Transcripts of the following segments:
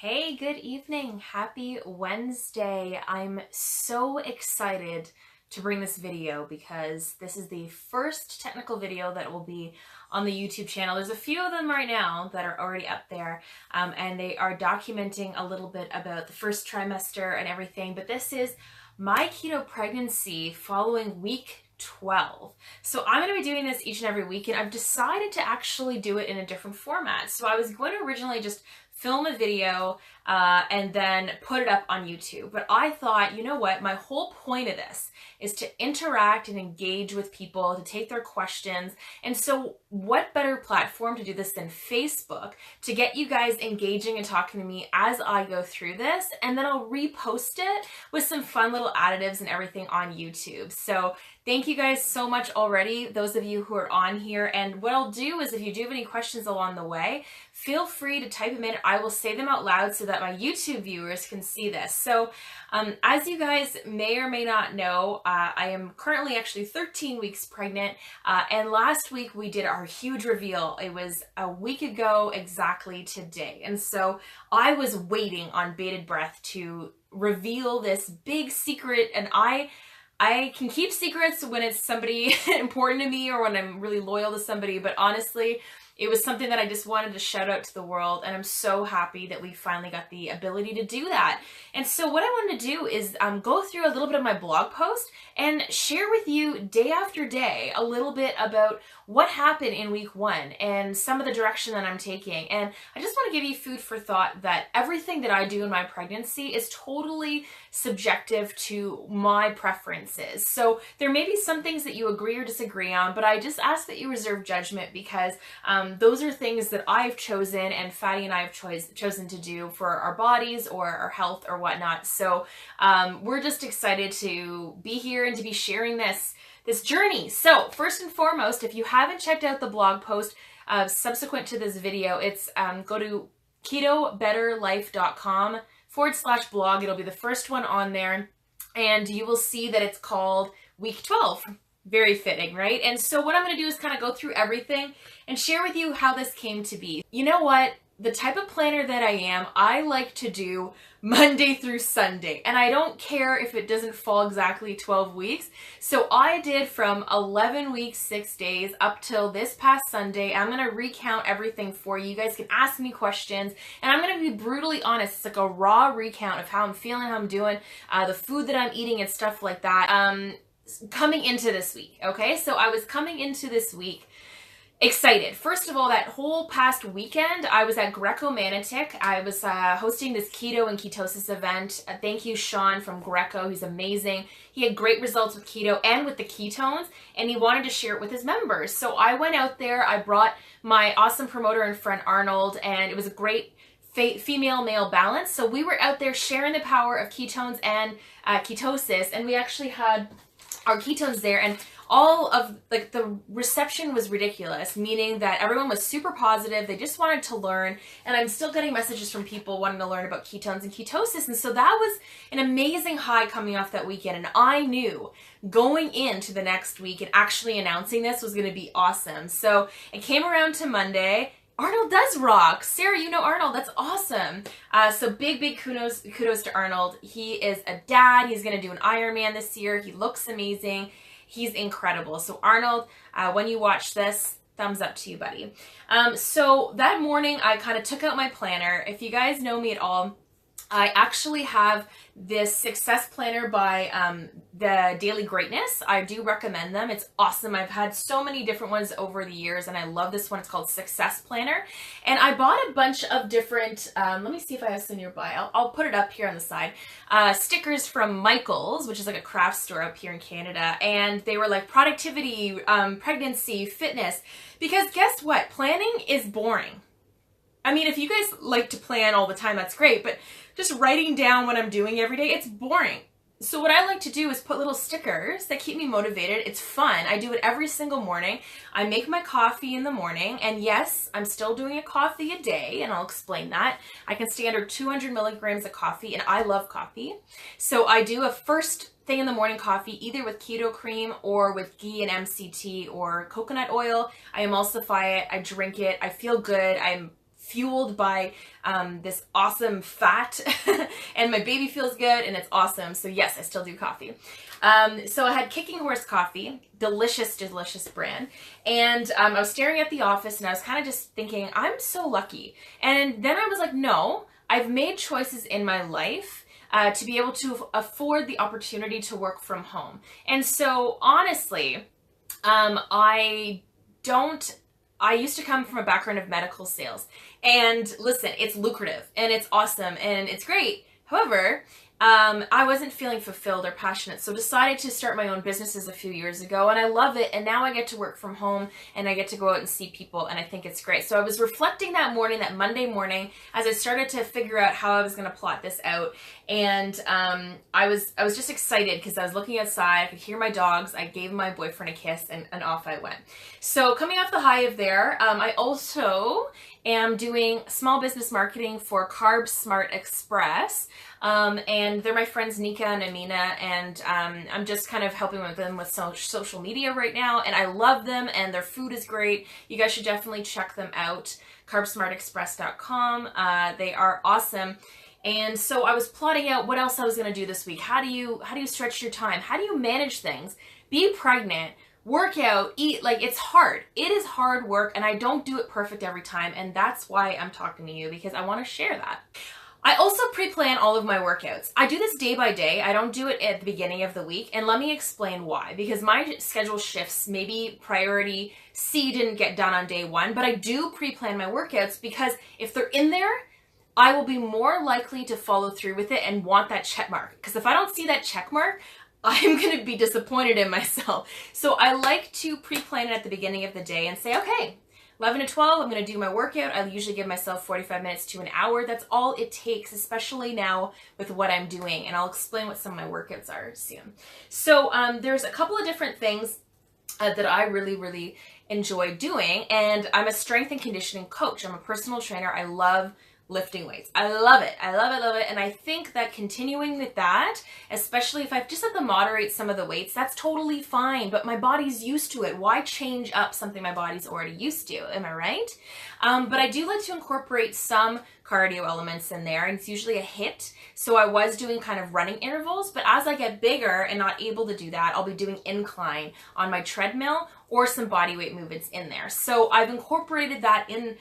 Hey, good evening. Happy Wednesday. I'm so excited to bring this video because this is the first technical video that will be on the YouTube channel. There's a few of them right now that are already up there, and they are documenting a little bit about the first trimester and everything, but this is my keto pregnancy following week 12. So I'm going to be doing this each and every week, and I've decided to actually do it in a different format. So I was going to originally just film a video and then put it up on YouTube. But I thought, you know what, my whole point of this is to interact and engage with people, to take their questions. And so what better platform to do this than Facebook, to get you guys engaging and talking to me as I go through this, and then I'll repost it with some fun little additives and everything on YouTube. So thank you guys so much already, those of you who are on here. And what I'll do is if you do have any questions along the way, feel free to type them in. I will say them out loud so that my YouTube viewers can see this. So as you guys may or may not know, I am currently actually 13 weeks pregnant. And last week we did our huge reveal. It was a week ago exactly today. And so I was waiting on bated breath to reveal this big secret. And I can keep secrets when it's somebody important to me or when I'm really loyal to somebody, but honestly, it was something that I just wanted to shout out to the world, and I'm so happy that we finally got the ability to do that. And so what I wanted to do is go through a little bit of my blog post and share with you day after day a little bit about what happened in week 1 and some of the direction that I'm taking. And I just want to give you food for thought that everything that I do in my pregnancy is totally subjective to my preferences. So there may be some things that you agree or disagree on, but I just ask that you reserve judgment because those are things that I've chosen and Fatty and I have chosen to do for our bodies or our health or whatnot. So we're just excited to be here and to be sharing this journey. So first and foremost, if you haven't checked out the blog post subsequent to this video, it's go to ketobetterlife.com/blog. It'll be the first one on there, and you will see that it's called week 12. Very fitting, right? And so what I'm going to do is kind of go through everything and share with you how this came to be. You know what? The type of planner that I am, I like to do Monday through Sunday, and I don't care if it doesn't fall exactly 12 weeks. So I did from 11 weeks, 6 days up till this past Sunday. I'm going to recount everything for you. You guys can ask me questions, and I'm going to be brutally honest. It's like a raw recount of how I'm feeling, how I'm doing, the food that I'm eating and stuff like that. Coming into this week, okay? So I was coming into this week excited. First of all, that whole past weekend, I was at Greco Manitic. I was hosting this keto and ketosis event. Thank you, Sean from Greco. He's amazing. He had great results with keto and with the ketones, and he wanted to share it with his members. So I went out there. I brought my awesome promoter and friend Arnold, and it was a great female-male balance. So we were out there sharing the power of ketones and ketosis, and we actually had our ketones there, and all of the reception was ridiculous, meaning that everyone was super positive. They just wanted to learn, and I'm still getting messages from people wanting to learn about ketones and ketosis. And so that was an amazing high coming off that weekend, and I knew going into the next week and actually announcing this was going to be awesome. So it came around to Monday. Arnold does rock. Sarah, you know Arnold. That's awesome. So big kudos to Arnold. He is a dad. He's going to do an Ironman this year. He looks amazing. He's incredible. So Arnold, when you watch this, thumbs up to you, buddy. So that morning, I kind of took out my planner. If you guys know me at all, I actually have this success planner by the Daily Greatness. I do recommend them. It's awesome. I've had so many different ones over the years, and I love this one. It's called Success Planner. And I bought a bunch of different, let me see if I have some nearby. I'll put it up here on the side. Stickers from Michael's, which is like a craft store up here in Canada. And they were like productivity, pregnancy, fitness. Because guess what? Planning is boring. I mean, if you guys like to plan all the time, that's great, but just writing down what I'm doing every day, it's boring. So what I like to do is put little stickers that keep me motivated. It's fun. I do it every single morning. I make my coffee in the morning, and yes, I'm still doing a coffee a day, and I'll explain that. I can stay under 200 milligrams of coffee, and I love coffee. So I do a first thing in the morning coffee, either with keto cream or with ghee and MCT or coconut oil. I emulsify it. I drink it. I feel good. I'm fueled by this awesome fat and my baby feels good and it's awesome. So yes, I still do coffee. So I had Kicking Horse coffee, delicious, delicious brand. And I was staring at the office and I was kind of just thinking, I'm so lucky. And then I was like, no, I've made choices in my life to be able to afford the opportunity to work from home. And so honestly, I used to come from a background of medical sales, and listen, it's lucrative and it's awesome and it's great. However, I wasn't feeling fulfilled or passionate, so decided to start my own businesses a few years ago, and I love it, and now I get to work from home, and I get to go out and see people, and I think it's great. So I was reflecting that morning, that Monday morning, as I started to figure out how I was going to plot this out, and I was just excited because I was looking outside, I could hear my dogs, I gave my boyfriend a kiss, and off I went. So coming off the high of there, I also am doing small business marketing for Carb Smart Express. And they're my friends Nika and Amina, and I'm just kind of helping them with social media right now, and I love them, and their food is great. You guys should definitely check them out, carbsmartexpress.com. They are awesome. And so I was plotting out what else I was going to do this week. How do you stretch your time? How do you manage things? Be pregnant, work out, eat. Like, it's hard. It is hard work, and I don't do it perfect every time, and that's why I'm talking to you, because I want to share that. I also pre-plan all of my workouts. I do this day by day. I don't do it at the beginning of the week, and let me explain why. Because my schedule shifts. Maybe priority C didn't get done on day one, but I do pre-plan my workouts because if they're in there, I will be more likely to follow through with it and want that check mark. Because if I don't see that check mark, I'm going to be disappointed in myself. So I like to pre-plan it at the beginning of the day and say, okay, 11 to 12, I'm going to do my workout. I usually give myself 45 minutes to an hour. That's all it takes, especially now with what I'm doing. And I'll explain what some of my workouts are soon. So there's a couple of different things that I really, really enjoy doing. And I'm a strength and conditioning coach. I'm a personal trainer. I love lifting weights. I love it. I love it, love it. And I think that continuing with that, especially if I just have to moderate some of the weights, that's totally fine. But my body's used to it. Why change up something my body's already used to? Am I right? But I do like to incorporate some cardio elements in there, and it's usually a HIIT. So I was doing kind of running intervals, but as I get bigger and not able to do that, I'll be doing incline on my treadmill or some body weight movements in there. So I've incorporated that in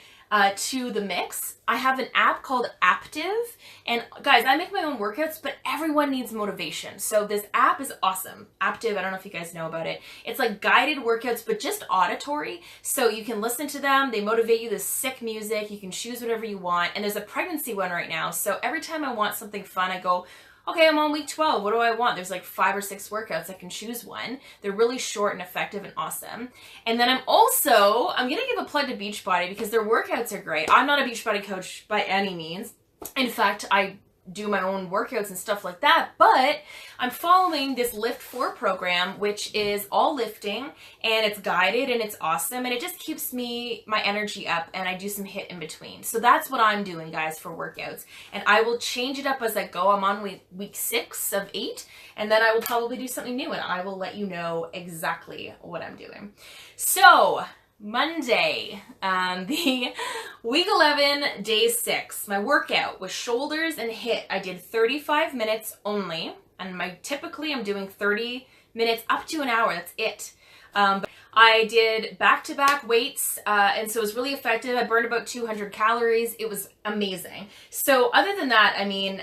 to the mix. I have an app called Active, and guys, I make my own workouts, but everyone needs motivation. So this app is awesome. Active, I don't know if you guys know about it. It's like guided workouts, but just auditory. So you can listen to them. They motivate you to sick music. You can choose whatever you want. And there's a pregnancy one right now. So every time I want something fun, I go, okay, I'm on week 12. What do I want? There's like 5 or 6 workouts. I can choose one. They're really short and effective and awesome. And then I'm going to give a plug to Beachbody because their workouts are great. I'm not a Beachbody coach by any means. In fact, I do my own workouts and stuff like that, but I'm following this Lift 4 program, which is all lifting, and it's guided and it's awesome, and it just keeps my energy up, and I do some HIIT in between. So that's what I'm doing, guys, for workouts, and I will change it up as I go. I'm on week 6 of 8, and then I will probably do something new, and I will let you know exactly what I'm doing. So Monday, the week 11, day 6, my workout was shoulders and HIIT. I did 35 minutes only, and typically I'm doing 30 minutes up to an hour. That's it. But I did back-to-back weights, and so it was really effective. I burned about 200 calories. It was amazing. So other than that, I mean,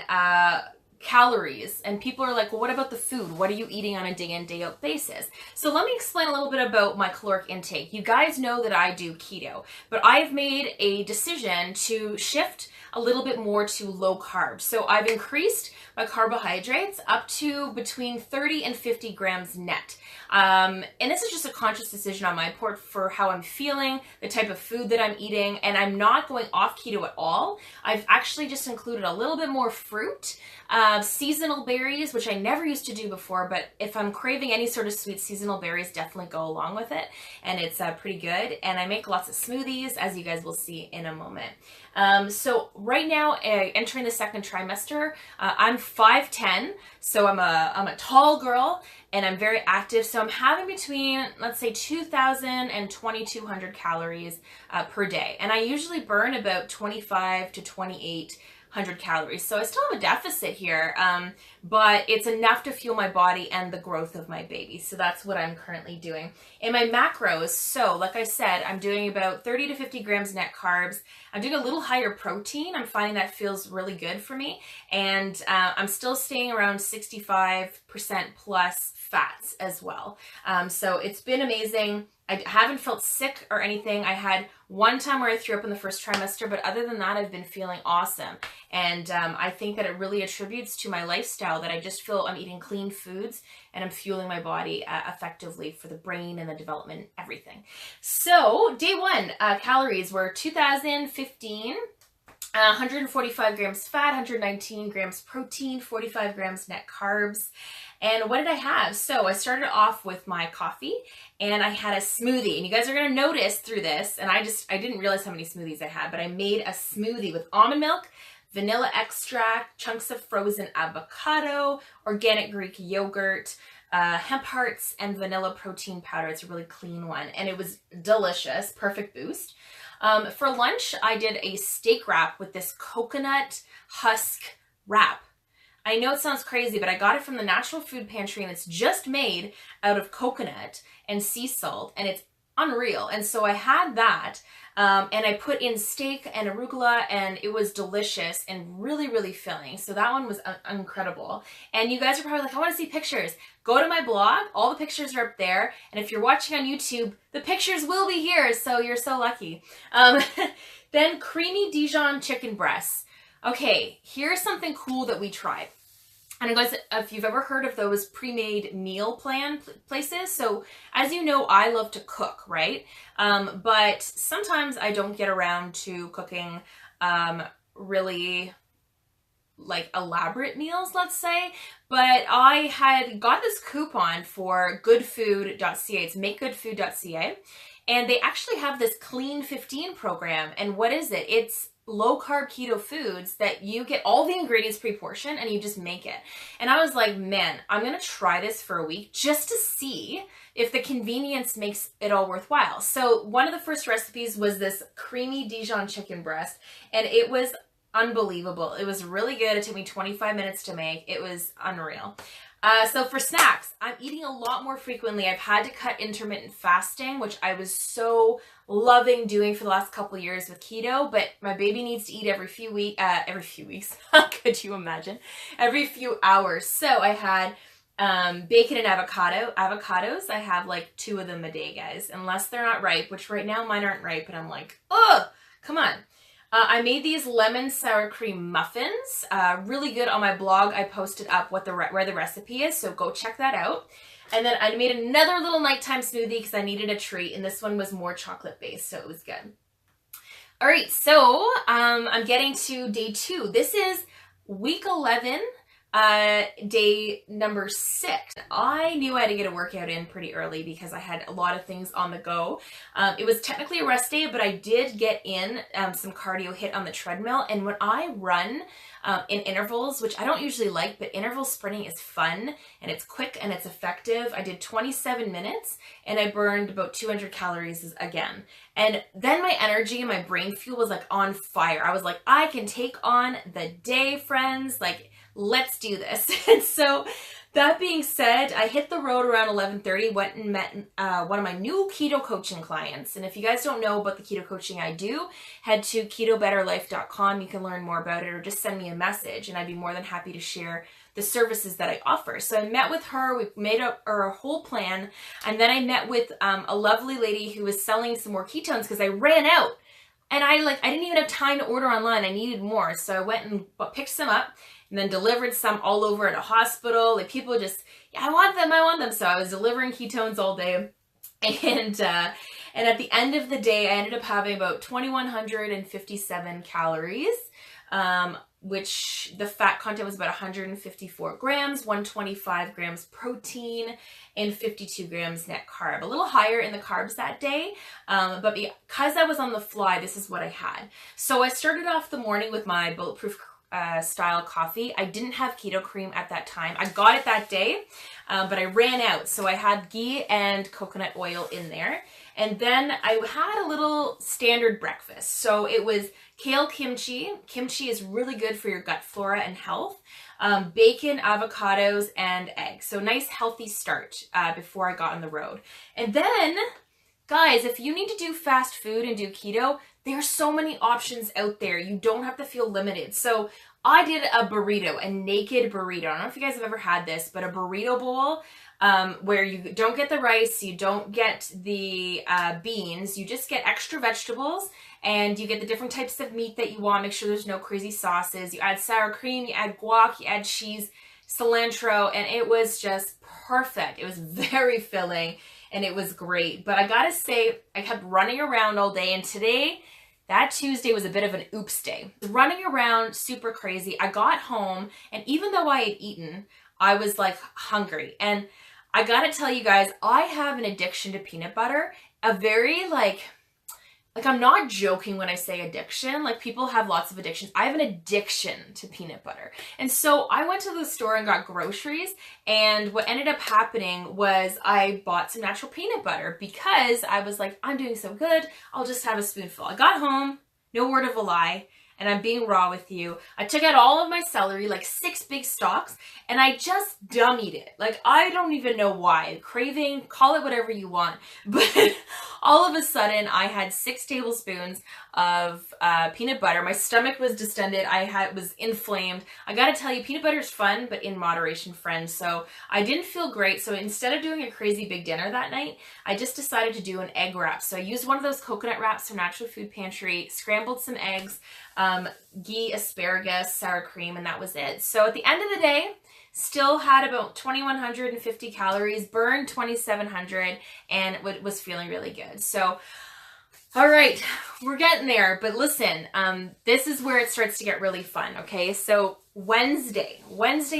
calories, and people are like, well, what about the food? What are you eating on a day in, day out basis? So let me explain a little bit about my caloric intake. You guys know that I do keto, but I've made a decision to shift a little bit more to low carb. So I've increased my carbohydrates up to between 30 and 50 grams net. And this is just a conscious decision on my part for how I'm feeling, the type of food that I'm eating, and I'm not going off keto at all. I've actually just included a little bit more fruit, seasonal berries, which I never used to do before, but if I'm craving any sort of sweet, seasonal berries definitely go along with it, and it's pretty good. And I make lots of smoothies, as you guys will see in a moment. So right now, entering the second trimester, I'm 5'10", so I'm a tall girl, and I'm very active. So I'm having between, let's say, 2,000 and 2,200 calories per day. And I usually burn about 25 to 2,800 calories. So I still have a deficit here, but it's enough to fuel my body and the growth of my baby. So that's what I'm currently doing. In my macros, so like I said, I'm doing about 30 to 50 grams net carbs. I'm doing a little higher protein. I'm finding that feels really good for me. And I'm still staying around 65% plus fats as well. So it's been amazing. I haven't felt sick or anything. I had one time where I threw up in the first trimester, but other than that, I've been feeling awesome. And I think that it really attributes to my lifestyle, that I just feel I'm eating clean foods and I'm fueling my body effectively for the brain and the development, everything. So day one, calories were 2,015. 145 grams fat, 119 grams protein, 45 grams net carbs. And what did I have? So I started off with my coffee and I had a smoothie. And you guys are going to notice through this, and I didn't realize how many smoothies I had, but I made a smoothie with almond milk, vanilla extract, chunks of frozen avocado, organic Greek yogurt, hemp hearts, and vanilla protein powder. It's a really clean one. And it was delicious, perfect boost. For lunch, I did a steak wrap with this coconut husk wrap. I know it sounds crazy, but I got it from the Natural Food Pantry, and it's just made out of coconut and sea salt, and it's unreal. And so I had that, and I put in steak and arugula, and it was delicious and really, really filling. So that one was incredible. And you guys are probably like, I want to see pictures. Go to my blog. All the pictures are up there. And if you're watching on YouTube, the pictures will be here. So you're so lucky. Then creamy Dijon chicken breasts. Okay, here's something cool that we tried. And guys, if you've ever heard of those pre-made meal plan places, so as you know, I love to cook, right? But sometimes I don't get around to cooking really like elaborate meals, let's say. But I had got this coupon for goodfood.ca. It's makegoodfood.ca. And they actually have this Clean 15 program. And what is it? It's low carb keto foods that you get all the ingredients pre-portioned and you just make it. And I was like, man, I'm going to try this for a week just to see if the convenience makes it all worthwhile. So one of the first recipes was this creamy Dijon chicken breast, and it was unbelievable. It was really good. It took me 25 minutes to make. It was unreal. So for snacks, I'm eating a lot more frequently. I've had to cut intermittent fasting, which I was so loving doing for the last couple of years with keto, but my baby needs to eat every few weeks. Could you imagine? Every few hours. So I had bacon and avocados. I have like 2 of them a day, guys, unless they're not ripe, which right now mine aren't ripe, and I'm like, oh, come on. I made these lemon sour cream muffins, really good. On my blog, I posted up where the recipe is, so go check that out. And then I made another little nighttime smoothie because I needed a treat, and this one was more chocolate-based, so it was good. All right, so I'm getting to day 2. This is week 11, day number 6. I knew I had to get a workout in pretty early because I had a lot of things on the go. It was technically a rest day, but I did get in some cardio hit on the treadmill. And when I run in intervals, which I don't usually like, but interval sprinting is fun and it's quick and it's effective. I did 27 minutes and I burned about 200 calories again. And then my energy and my brain fuel was like on fire. I was like, I can take on the day, friends. Like, let's do this. And so that being said, I hit the road around 11:30, went and met one of my new keto coaching clients. And if you guys don't know about the keto coaching I do, head to ketobetterlife.com. You can learn more about it, or just send me a message and I'd be more than happy to share the services that I offer. So I met with her, we made up our whole plan. And then I met with a lovely lady who was selling some more ketones because I ran out. And I didn't even have time to order online. I needed more. So I went and picked some up and then delivered some all over at a hospital. Like, people just, yeah, I want them. So I was delivering ketones all day. And at the end of the day, I ended up having about 2,157 calories. which the fat content was about 154 grams, 125 grams protein, and 52 grams net carb. A little higher in the carbs that day, but because I was on the fly, this is what I had. So I started off the morning with my bulletproof style coffee. I didn't have keto cream at that time. I got it that day, but I ran out. So I had ghee and coconut oil in there. And then I had a little standard breakfast. So it was kale kimchi. Kimchi is really good for your gut flora and health. Bacon, avocados, and eggs. So nice healthy start before I got on the road. And then, guys, if you need to do fast food and do keto, there's so many options out there. You don't have to feel limited. So I did a burrito, a naked burrito. I don't know if you guys have ever had this, but a burrito bowl where you don't get the rice, you don't get the beans, you just get extra vegetables, and you get the different types of meat that you want. Make sure there's no crazy sauces. You add sour cream, you add guac, you add cheese, cilantro, and it was just perfect. It was very filling. And it was great. But I gotta say, I kept running around all day. And today, that Tuesday was a bit of an oops day. Running around super crazy. I got home, and even though I had eaten, I was like hungry. And I gotta tell you guys, I have an addiction to peanut butter. A very like I'm not joking when I say addiction. Like, people have lots of addictions. I have an addiction to peanut butter. And so I went to the store and got groceries, and what ended up happening was I bought some natural peanut butter because I was like, I'm doing so good, I'll just have a spoonful. I got home, no word of a lie, and I'm being raw with you. I took out all of my celery, like 6 big stalks, and I just dummied it. Like, I don't even know why. Craving, call it whatever you want. But all of a sudden, I had 6 tablespoons of peanut butter. My stomach was distended. Was inflamed. I gotta tell you, peanut butter is fun, but in moderation, friends. So I didn't feel great. So instead of doing a crazy big dinner that night, I just decided to do an egg wrap. So I used one of those coconut wraps from Natural Food Pantry, scrambled some eggs, ghee, asparagus, sour cream, and that was it. So at the end of the day, still had about 2,150 calories, burned 2,700, and was feeling really good. So, all right, we're getting there. But listen, this is where it starts to get really fun, okay? So Wednesday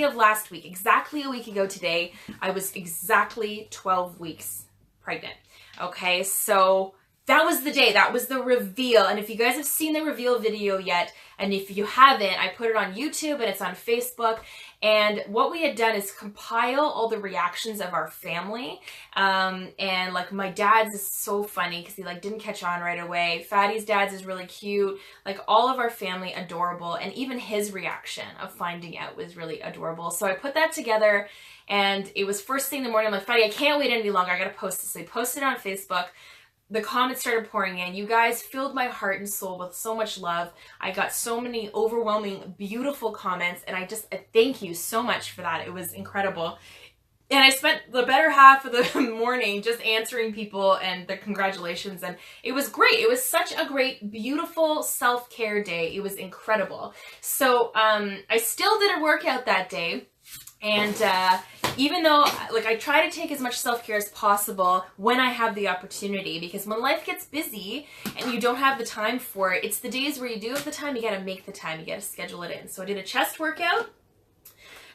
of last week, exactly a week ago today, I was exactly 12 weeks pregnant, okay? So that was the day. That was the reveal. And if you guys have seen the reveal video yet, and if you haven't, I put it on YouTube and it's on Facebook. And what we had done is compile all the reactions of our family. And like, my dad's is so funny because he like didn't catch on right away. Fatty's dad's is really cute. Like, all of our family adorable. And even his reaction of finding out was really adorable. So I put that together, and it was first thing in the morning. I'm like, Fatty, I can't wait any longer. I got to post this. So I posted it on Facebook. The comments started pouring in. You guys filled my heart and soul with so much love. I got so many overwhelming, beautiful comments, and I thank you so much for that. It was incredible. And I spent the better half of the morning just answering people and the congratulations, and it was great. It was such a great, beautiful self-care day. It was incredible. So I still did a workout that day. And even though, like, I try to take as much self-care as possible when I have the opportunity, because when life gets busy and you don't have the time for it, it's the days where you do have the time, you gotta make the time, you gotta schedule it in. So I did a chest workout,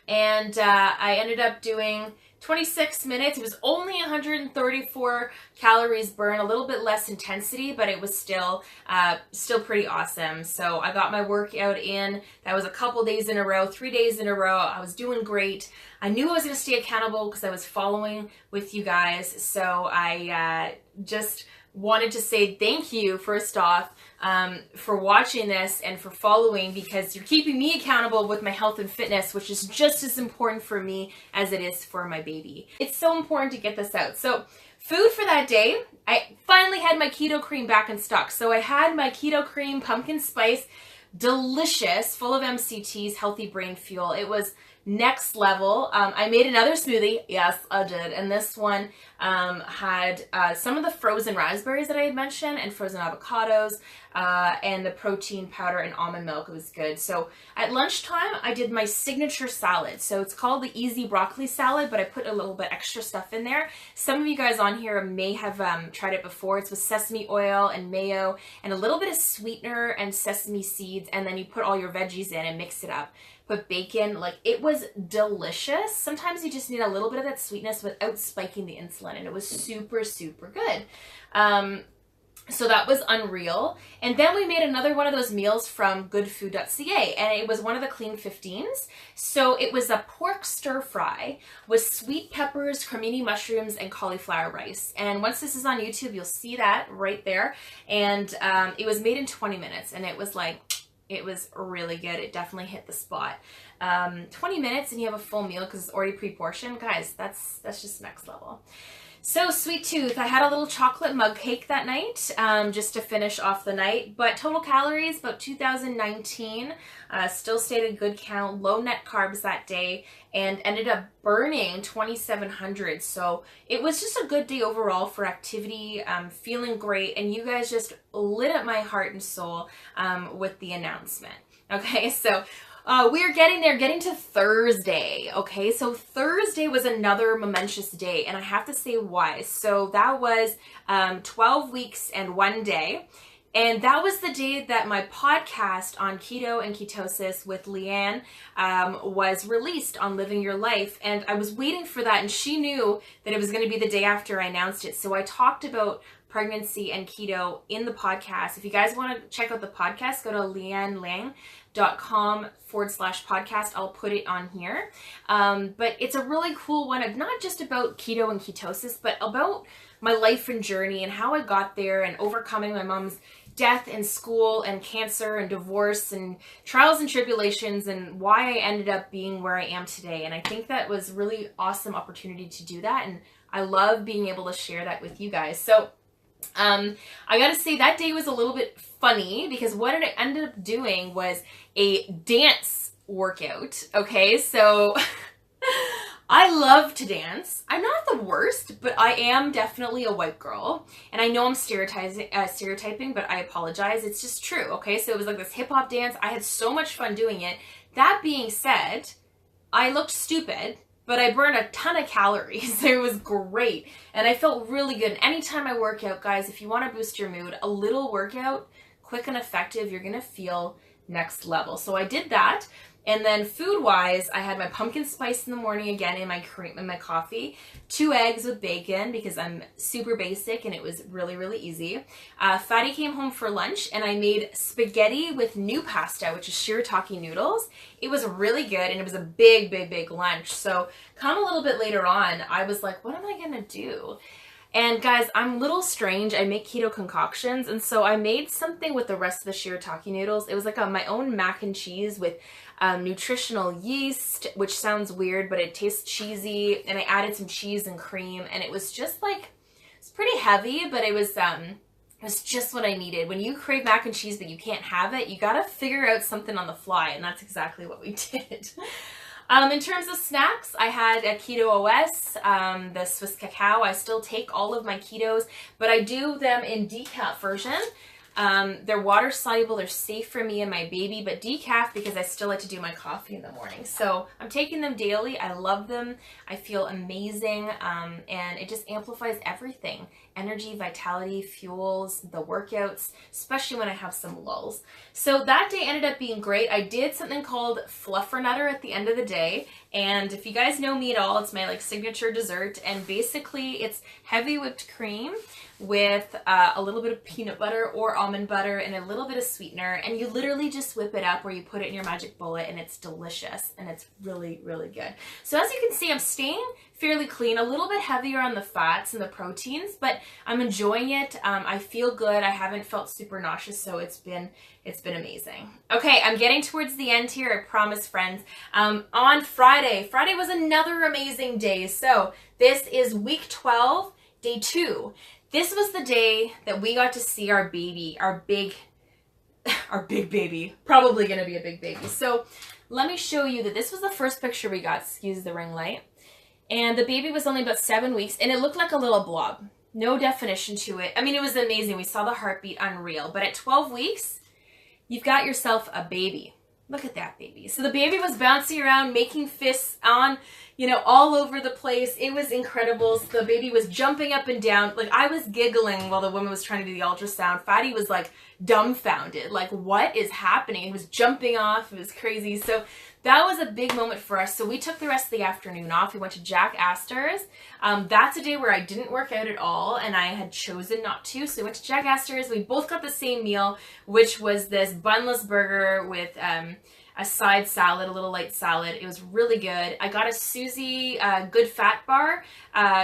and I ended up doing 26 minutes. It was only 134 calories burned, a little bit less intensity, but it was still pretty awesome. So I got my workout in. That was a couple days in a row, 3 days in a row. I was doing great. I knew I was going to stay accountable because I was following with you guys. So I just wanted to say thank you, first off, for watching this and for following, because you're keeping me accountable with my health and fitness, which is just as important for me as it is for my baby. It's so important to get this out. So food for that day, I finally had my keto cream back in stock. So I had my keto cream, pumpkin spice, delicious, full of MCTs, healthy brain fuel. It was next level. I made another smoothie. Yes, I did. And this one had some of the frozen raspberries that I had mentioned, and frozen avocados, and the protein powder and almond milk. It was good. So at lunchtime, I did my signature salad. So it's called the Easy Broccoli Salad, but I put a little bit extra stuff in there. Some of you guys on here may have tried it before. It's with sesame oil and mayo and a little bit of sweetener and sesame seeds, and then you put all your veggies in and mix it up. Put bacon. Like, it was delicious. Sometimes you just need a little bit of that sweetness without spiking the insulin, and it was super, super good. So that was unreal. And then we made another one of those meals from goodfood.ca, and it was one of the Clean 15s. So it was a pork stir fry with sweet peppers, cremini mushrooms, and cauliflower rice. And once this is on YouTube, you'll see that right there. And it was made in 20 minutes, and it was like, it was really good. It definitely hit the spot. 20 minutes and you have a full meal because it's already pre-portioned. Guys, that's just next level. So sweet tooth, I had a little chocolate mug cake that night, just to finish off the night, but total calories, about 2019, still stayed a good count, low net carbs that day, and ended up burning 2,700. So it was just a good day overall for activity, feeling great, and you guys just lit up my heart and soul with the announcement. Okay, so we're getting to Thursday. Okay, so Thursday was another momentous day, and I have to say why. So that was 12 weeks and 1 day, and that was the day that my podcast on keto and ketosis with Leanne was released on Living Your Life, and I was waiting for that, and she knew that it was going to be the day after I announced it. So I talked about pregnancy and keto in the podcast. If you guys want to check out the podcast, go to leannelang.com/podcast. I'll put it on here. But it's a really cool one of not just about keto and ketosis, but about my life and journey and how I got there and overcoming my mom's death and school and cancer and divorce and trials and tribulations and why I ended up being where I am today. And I think that was really awesome opportunity to do that. And I love being able to share that with you guys. So I gotta say that day was a little bit funny because what it ended up doing was a dance workout. Okay, so I love to dance. I'm not the worst, but I am definitely a white girl. And I know I'm stereotyping, but I apologize. It's just true. Okay, so it was like this hip hop dance. I had so much fun doing it. That being said, I looked stupid, but I burned a ton of calories. It was great. And I felt really good. Anytime I work out, guys, if you want to boost your mood, a little workout, quick and effective, you're going to feel next level. So I did that. And then food-wise, I had my pumpkin spice in the morning again in my cream in my coffee, 2 eggs with bacon because I'm super basic and it was really, really easy. Fatty came home for lunch and I made spaghetti with new pasta, which is shirataki noodles. It was really good and it was a big, big, big lunch. So come a little bit later on, I was like, what am I gonna do? And guys, I'm a little strange. I make keto concoctions, and so I made something with the rest of the shirataki noodles. It was like my own mac and cheese with nutritional yeast, which sounds weird, but it tastes cheesy, and I added some cheese and cream, and it was just like, it's pretty heavy, but it was just what I needed. When you crave mac and cheese but you can't have it, you gotta figure out something on the fly, and that's exactly what we did. In terms of snacks, I had a Keto OS, the Swiss cacao. I still take all of my ketos, but I do them in decaf version. They're water soluble, they're safe for me and my baby, but decaf because I still like to do my coffee in the morning. So I'm taking them daily. I love them. I feel amazing, and it just amplifies everything. Energy, vitality, fuels, the workouts, especially when I have some lulls. So that day ended up being great. I did something called Fluffernutter at the end of the day, and if you guys know me at all, it's my like signature dessert, and basically it's heavy whipped cream with a little bit of peanut butter or almond butter and a little bit of sweetener, and you literally just whip it up or you put it in your magic bullet, and it's delicious and it's really, really good. So as you can see, I'm staying fairly clean, a little bit heavier on the fats and the proteins, but I'm enjoying it. I feel good. I haven't felt super nauseous, so it's been amazing. Okay, I'm getting towards the end here, I promise, friends. On Friday was another amazing day. So this is week 12, day 2. This was the day that we got to see our baby, our big baby, probably gonna be a big baby. So let me show you that this was the first picture we got, excuse the ring light. And the baby was only about 7 weeks, and it looked like a little blob. No definition to it. I mean, it was amazing. We saw the heartbeat, unreal. But at 12 weeks, you've got yourself a baby. Look at that baby. So the baby was bouncing around, making fists on, you know, all over the place. It was incredible. So the baby was jumping up and down. Like, I was giggling while the woman was trying to do the ultrasound. Fatty was like dumbfounded. Like, what is happening? It was jumping off. It was crazy. So that was a big moment for us. So we took the rest of the afternoon off. We went to Jack Astor's. That's a day where I didn't work out at all, and I had chosen not to. So we went to Jack Astor's. We both got the same meal, which was this bunless burger with a side salad, a little light salad. It was really good. I got a Susie Good Fat Bar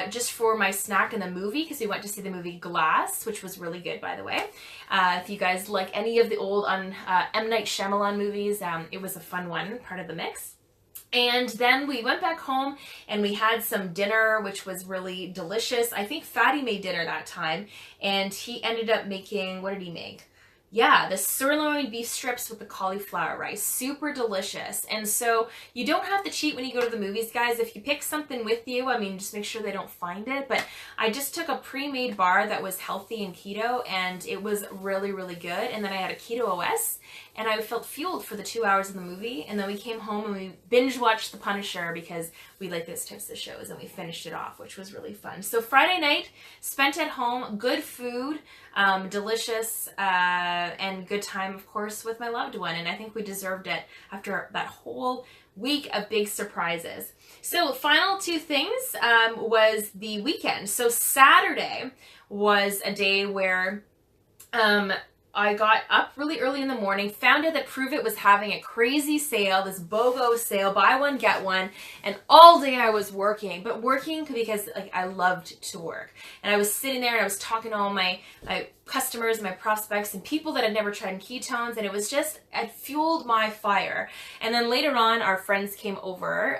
just for my snack in the movie, because we went to see the movie Glass, which was really good, by the way. If you guys like any of the old M. Night Shyamalan movies, it was a fun one, part of the mix. And then we went back home and we had some dinner, which was really delicious. I think Fatty made dinner that time, and he ended up making, what did he make? Yeah, the sirloin beef strips with the cauliflower rice. Super delicious. And so you don't have to cheat when you go to the movies, guys. If you pick something with you, I mean, just make sure they don't find it. But I just took a pre-made bar that was healthy and keto, and it was really, really good. And then I had a Keto OS, and I felt fueled for the 2 hours of the movie. And then we came home and we binge watched The Punisher, because we like those types of shows, and we finished it off, which was really fun. So Friday night spent at home, good food, delicious, and good time, of course, with my loved one. And I think we deserved it after that whole week of big surprises. So final two things was the weekend. So Saturday was a day where I got up really early in the morning, found out that Prove It was having a crazy sale, this BOGO sale, buy one, get one, and all day I was working, but working because like I loved to work. And I was sitting there and I was talking to all my customers, my prospects, and people that had never tried ketones, and it was just, it fueled my fire. And then later on, our friends came over,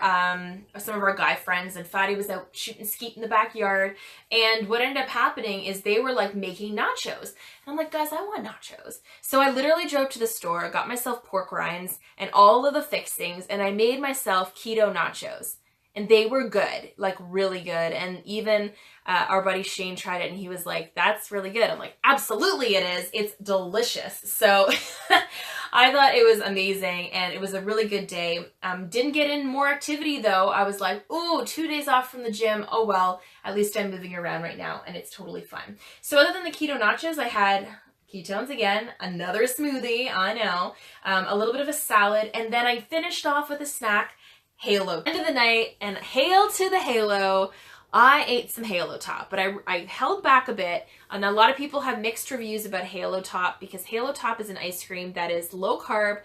some of our guy friends, and Fatty was out shooting skeet in the backyard, and what ended up happening is they were like making nachos. And I'm like, guys, I want nachos. So I literally drove to the store, got myself pork rinds and all of the fixings, and I made myself keto nachos. And they were good, like really good. And even our buddy Shane tried it, and he was like, that's really good. I'm like, absolutely it is. It's delicious. So I thought it was amazing, and it was a really good day. Didn't get in more activity though. I was like, ooh, 2 days off from the gym. Oh well, at least I'm moving around right now, and it's totally fun. So other than the keto nachos, I had ketones again, another smoothie, I know, a little bit of a salad, and then I finished off with a snack, Halo. End of the night, and hail to the Halo. I ate some Halo Top, but I held back a bit. And a lot of people have mixed reviews about Halo Top, because Halo Top is an ice cream that is low carb,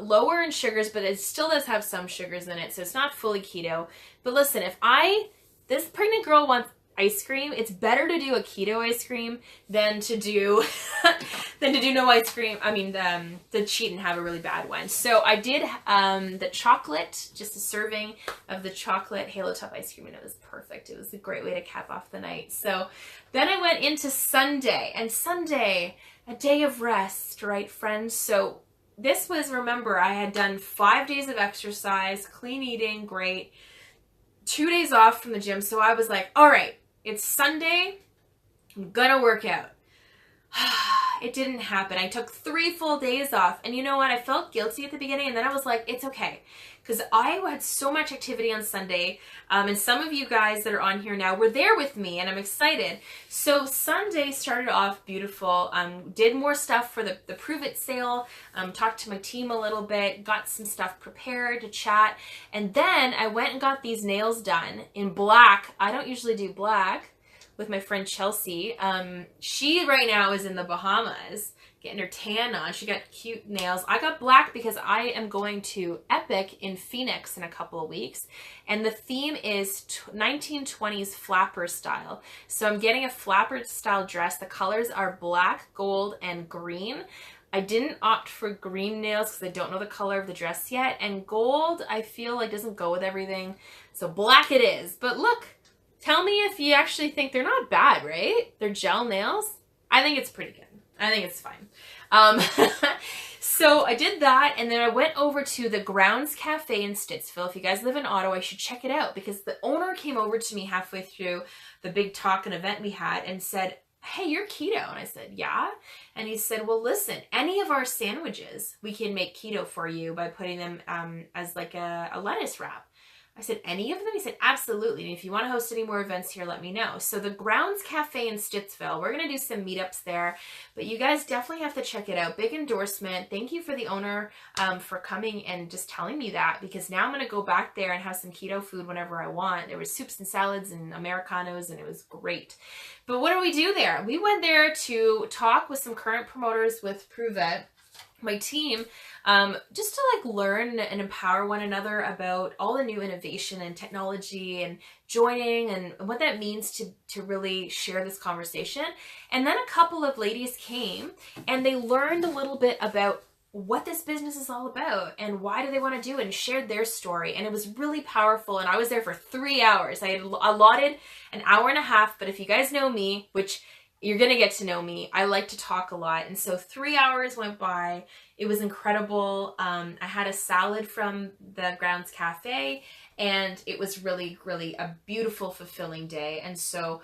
lower in sugars, but it still does have some sugars in it, so it's not fully keto. But listen, if this pregnant girl wants ice cream, it's better to do a keto ice cream than to do no ice cream. I mean, to cheat and have a really bad one. So I did the chocolate, just a serving of the chocolate Halo Top ice cream, and it was perfect. It was a great way to cap off the night. So then I went into Sunday, and Sunday, a day of rest, right, friends? So this was, remember, I had done 5 days of exercise, clean eating, great, 2 days off from the gym. So I was like, all right, it's Sunday, I'm gonna work out. It didn't happen. I took 3 full days off, and you know what? I felt guilty at the beginning, and then I was like, it's okay, because I had so much activity on Sunday, and some of you guys that are on here now were there with me, and I'm excited. So Sunday started off beautiful. Did more stuff for the Prove It sale, talked to my team a little bit, got some stuff prepared to chat, and then I went and got these nails done in black. I don't usually do black, with my friend Chelsea. She right now is in the Bahamas getting her tan on. She got cute nails. I got black because I am going to Epic in Phoenix in a couple of weeks, and the theme is 1920s flapper style. So I'm getting a flapper style dress. The colors are black, gold, and green. I didn't opt for green nails because I don't know the color of the dress yet, and gold I feel like doesn't go with everything, so black it is. But look, tell me if you actually think they're not bad, right? They're gel nails. I think it's pretty good. I think it's fine. So I did that, and then I went over to the Grounds Cafe in Stittsville. If you guys live in Ottawa, you should check it out, because the owner came over to me halfway through the big talk and event we had and said, hey, you're keto. And I said, yeah. And he said, well, listen, any of our sandwiches, we can make keto for you by putting them as like a lettuce wrap. I said, any of them? He said, absolutely. And if you want to host any more events here, let me know. So the Grounds Cafe in Stittsville, we're going to do some meetups there, but you guys definitely have to check it out. Big endorsement. Thank you for the owner for coming and just telling me that, because now I'm going to go back there and have some keto food whenever I want. There was soups and salads and Americanos, and it was great. But what do we do there? We went there to talk with some current promoters with Pruvette, my team, just to like learn and empower one another about all the new innovation and technology and joining and what that means to really share this conversation. And then a couple of ladies came and they learned a little bit about what this business is all about and why do they want to do it, and shared their story. And it was really powerful. And I was there for 3 hours. I had allotted an hour and a half, but if you guys know me, which you're going to get to know me, I like to talk a lot. And so 3 hours went by. It was incredible. I had a salad from the Grounds Cafe, and it was really, really a beautiful, fulfilling day. And so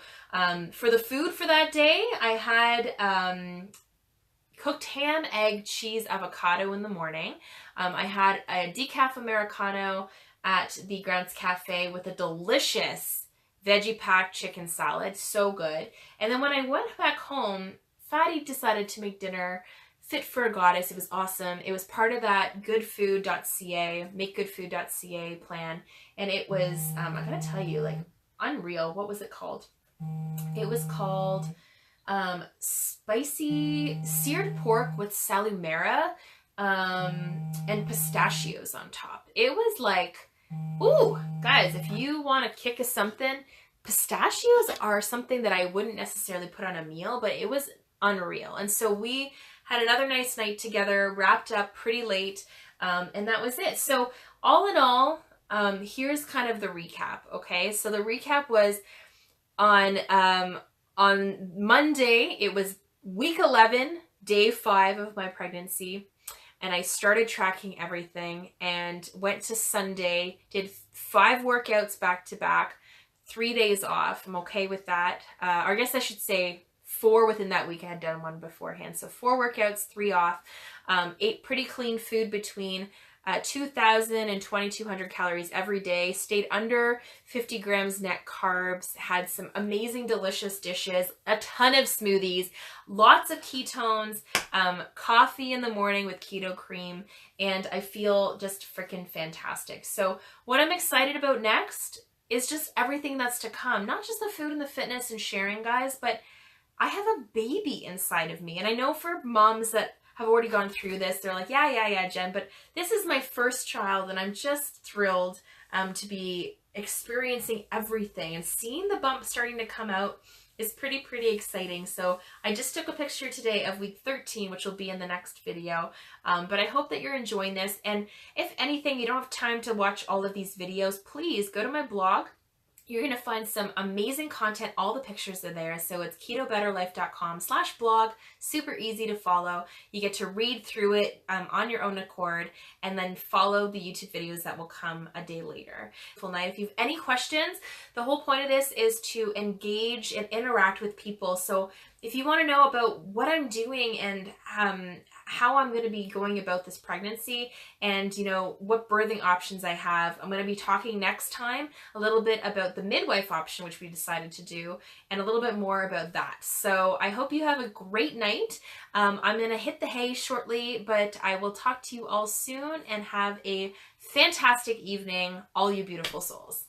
for the food for that day, I had cooked ham, egg, cheese, avocado in the morning. I had a decaf Americano at the Grounds Cafe with a delicious veggie packed chicken salad. So good. And then when I went back home, Fatty decided to make dinner fit for a goddess. It was awesome. It was part of that goodfood.ca, makegoodfood.ca plan. And it was, I gotta tell you, like, unreal. What was it called? It was called spicy seared pork with salumera and pistachios on top. It was like, ooh, guys, if you want a kick of something, pistachios are something that I wouldn't necessarily put on a meal, but it was unreal. And so we had another nice night together, wrapped up pretty late, and that was it. So all in all, here's kind of the recap, okay? So the recap was on Monday, it was week 11, day 5 of my pregnancy. And I started tracking everything and went to Sunday, did 5 workouts back to back, 3 days off. I'm okay with that. Or I guess I should say 4 within that week. I had done 1 beforehand. So 4 workouts, 3 off. Ate pretty clean food between 2,000 and 2,200 calories every day, stayed under 50 grams net carbs, had some amazing, delicious dishes, a ton of smoothies, lots of ketones, coffee in the morning with keto cream, and I feel just freaking fantastic. So what I'm excited about next is just everything that's to come, not just the food and the fitness and sharing, guys, but I have a baby inside of me. And I know for moms that have already gone through this, they're like, yeah, Jen, but this is my first child, and I'm just thrilled to be experiencing everything, and seeing the bump starting to come out is pretty exciting. So I just took a picture today of week 13, which will be in the next video, but I hope that you're enjoying this. And if anything, you don't have time to watch all of these videos, please go to my blog. You're going to find some amazing content. All the pictures are there. So it's ketobetterlife.com/blog. Super easy to follow. You get to read through it on your own accord, and then follow the YouTube videos that will come a day later. Full night. If you have any questions, the whole point of this is to engage and interact with people. So if you want to know about what I'm doing and how I'm going to be going about this pregnancy, and what birthing options I have, I'm going to be talking next time a little bit about the midwife option, which we decided to do, and a little bit more about that. So I hope you have a great night. I'm going to hit the hay shortly, but I will talk to you all soon, and have a fantastic evening, all you beautiful souls.